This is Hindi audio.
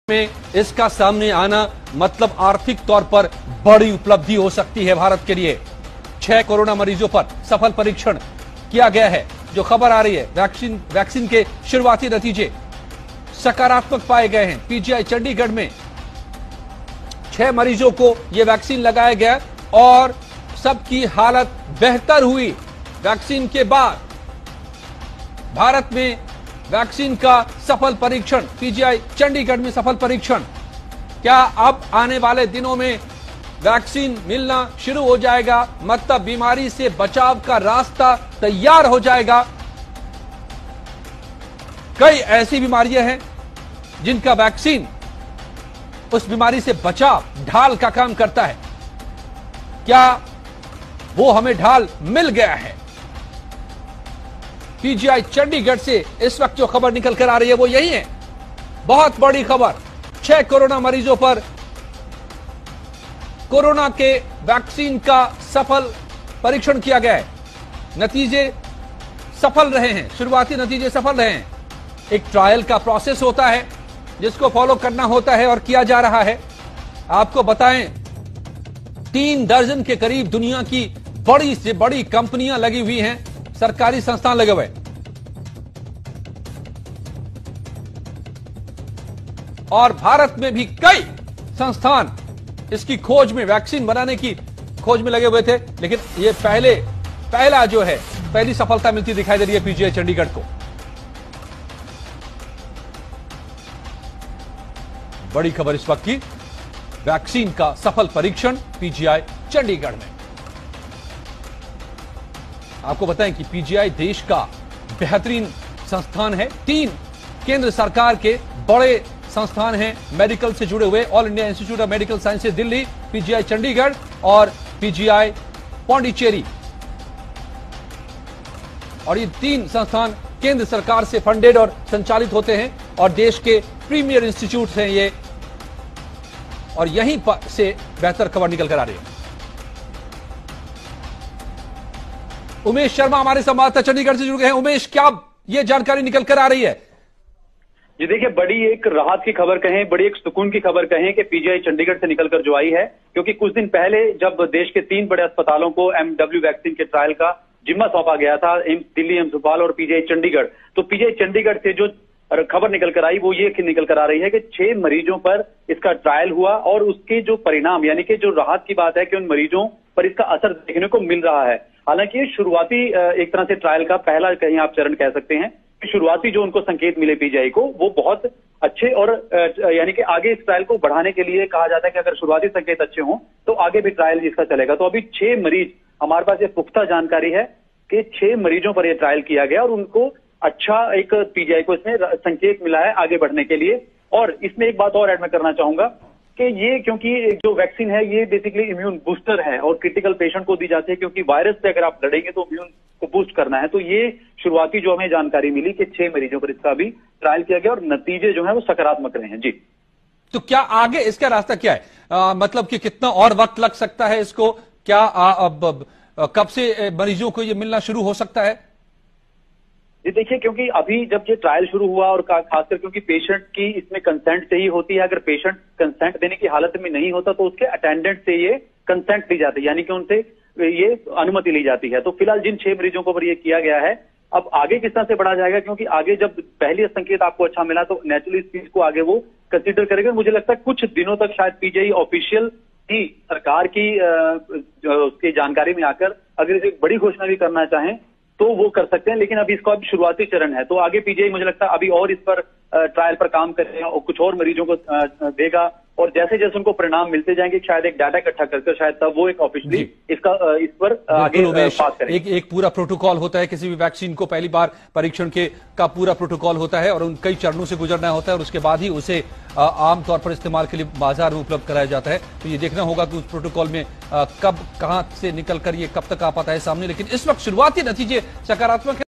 में इसका सामने आना मतलब आर्थिक तौर पर बड़ी उपलब्धि हो सकती है भारत के लिए। 6 कोरोना मरीजों पर सफल परीक्षण किया गया है। जो खबर आ रही है, वैक्सीन के शुरुआती नतीजे सकारात्मक पाए गए हैं। पीजीआई चंडीगढ़ में 6 मरीजों को यह वैक्सीन लगाया गया और सबकी हालत बेहतर हुई। वैक्सीन के बाद भारत में वैक्सीन का सफल परीक्षण, पीजीआई चंडीगढ़ में सफल परीक्षण। क्या अब आने वाले दिनों में वैक्सीन मिलना शुरू हो जाएगा, मतलब बीमारी से बचाव का रास्ता तैयार हो जाएगा। कई ऐसी बीमारियां हैं जिनका वैक्सीन उस बीमारी से बचाव, ढाल का काम करता है। क्या वो हमें ढाल मिल गया है? पीजीआई चंडीगढ़ से इस वक्त जो खबर निकल कर आ रही है वो यही है, बहुत बड़ी खबर। 6 कोरोना मरीजों पर कोरोना के वैक्सीन का सफल परीक्षण किया गया है। नतीजे सफल रहे हैं, शुरुआती नतीजे सफल रहे हैं। एक ट्रायल का प्रोसेस होता है जिसको फॉलो करना होता है और किया जा रहा है। आपको बताएं, 3 दर्जन के करीब दुनिया की बड़ी से बड़ी कंपनियां लगी हुई हैं, सरकारी संस्थान लगे हुए, और भारत में भी कई संस्थान इसकी खोज में, वैक्सीन बनाने की खोज में लगे हुए थे। लेकिन ये पहली सफलता मिलती दिखाई दे रही है पीजीआई चंडीगढ़ को। बड़ी खबर इस वक्त की, वैक्सीन का सफल परीक्षण पीजीआई चंडीगढ़ में। आपको बताएं कि पीजीआई देश का बेहतरीन संस्थान है। 3 केंद्र सरकार के बड़े संस्थान हैं मेडिकल से जुड़े हुए, all India institute of medical sciences Delhi, PGI Chandigarh और पीजीआई पौंडीचेरी। और ये 3 संस्थान केंद्र सरकार से फंडेड और संचालित होते हैं और देश के प्रीमियर इंस्टीट्यूट हैं ये, और यहीं पर से बेहतर खबर निकल कर आ रही है। उमेश शर्मा हमारे संवाददाता चंडीगढ़ से जुड़ गए हैं। उमेश, क्या ये जानकारी निकल कर आ रही है? जी देखिए, बड़ी एक राहत की खबर कहें, बड़ी एक सुकून की खबर कहें कि पीजीआई चंडीगढ़ से निकलकर जो आई है, क्योंकि कुछ दिन पहले जब देश के 3 बड़े अस्पतालों को एमडब्ल्यू वैक्सीन के ट्रायल का जिम्मा सौंपा गया था, एम्स दिल्ली, एम्स भोपाल और पीजीआई चंडीगढ़, तो पीजीआई चंडीगढ़ से जो खबर निकल कर आई वो ये निकल कर आ रही है कि 6 मरीजों पर इसका ट्रायल हुआ और उसके जो परिणाम, यानी कि जो राहत की बात है कि उन मरीजों पर इसका असर देखने को मिल रहा है। हालांकि ये शुरुआती एक तरह से ट्रायल का पहला कहीं आप चरण कह सकते हैं कि शुरुआती जो उनको संकेत मिले पीजीआई को वो बहुत अच्छे, और यानी कि आगे इस ट्रायल को बढ़ाने के लिए कहा जाता है कि अगर शुरुआती संकेत अच्छे हों तो आगे भी ट्रायल इसका चलेगा। तो अभी 6 मरीज, हमारे पास ये पुख्ता जानकारी है कि 6 मरीजों पर यह ट्रायल किया गया और उनको अच्छा एक पीजीआई को इसमें संकेत मिला है आगे बढ़ने के लिए। और इसमें एक बात और ऐड मैं करना चाहूंगा कि ये, क्योंकि जो वैक्सीन है ये बेसिकली इम्यून बूस्टर है और क्रिटिकल पेशेंट को दी जाती है, क्योंकि वायरस से अगर आप लड़ेंगे तो इम्यून को बूस्ट करना है। तो ये शुरुआती जो हमें जानकारी मिली कि 6 मरीजों पर इसका भी ट्रायल किया गया और नतीजे जो है वो सकारात्मक रहे हैं। जी, तो क्या आगे इसका रास्ता क्या है? मतलब कि कितना और वक्त लग सकता है इसको? क्या कब से मरीजों को ये मिलना शुरू हो सकता है? ये देखिए, क्योंकि अभी जब ये ट्रायल शुरू हुआ और खासकर क्योंकि पेशेंट की इसमें कंसेंट चाहिए होती है, अगर पेशेंट कंसेंट देने की हालत में नहीं होता तो उसके अटेंडेंट से ये कंसेंट ली जाती है, यानी कि उनसे ये अनुमति ली जाती है। तो फिलहाल जिन 6 मरीजों को पर ये किया गया है, अब आगे किस तरह से बढ़ा जाएगा, क्योंकि आगे जब पहली संकेत आपको अच्छा मिला तो नेचुरली इस चीज को आगे वो कंसिडर करेगा। मुझे लगता है कुछ दिनों तक शायद पीजीआई ऑफिशियल ही सरकार की उसकी जानकारी में आकर अगर इसे बड़ी घोषणा भी करना चाहें तो वो कर सकते हैं, लेकिन अभी इसका अभी शुरुआती चरण है। तो आगे पीजीआई मुझे लगता है अभी और इस पर ट्रायल पर काम करेगा और कुछ और मरीजों को देगा, और जैसे जैसे उनको परिणाम मिलते जाएंगे शायद एक डाटा इकट्ठा करके शायद तब वो एक ऑफिशियली इसका इस पर आगे बात करेंगे। एक पूरा प्रोटोकॉल होता है किसी भी वैक्सीन को, पहली बार परीक्षण का पूरा प्रोटोकॉल होता है और उन कई चरणों से गुजरना होता है और उसके बाद ही उसे आमतौर पर इस्तेमाल के लिए बाजार में उपलब्ध कराया जाता है। तो ये देखना होगा कि उस प्रोटोकॉल में कब कहां से निकल कर ये कब तक आ पाता है सामने। लेकिन इस वक्त शुरुआती नतीजे सकारात्मक है।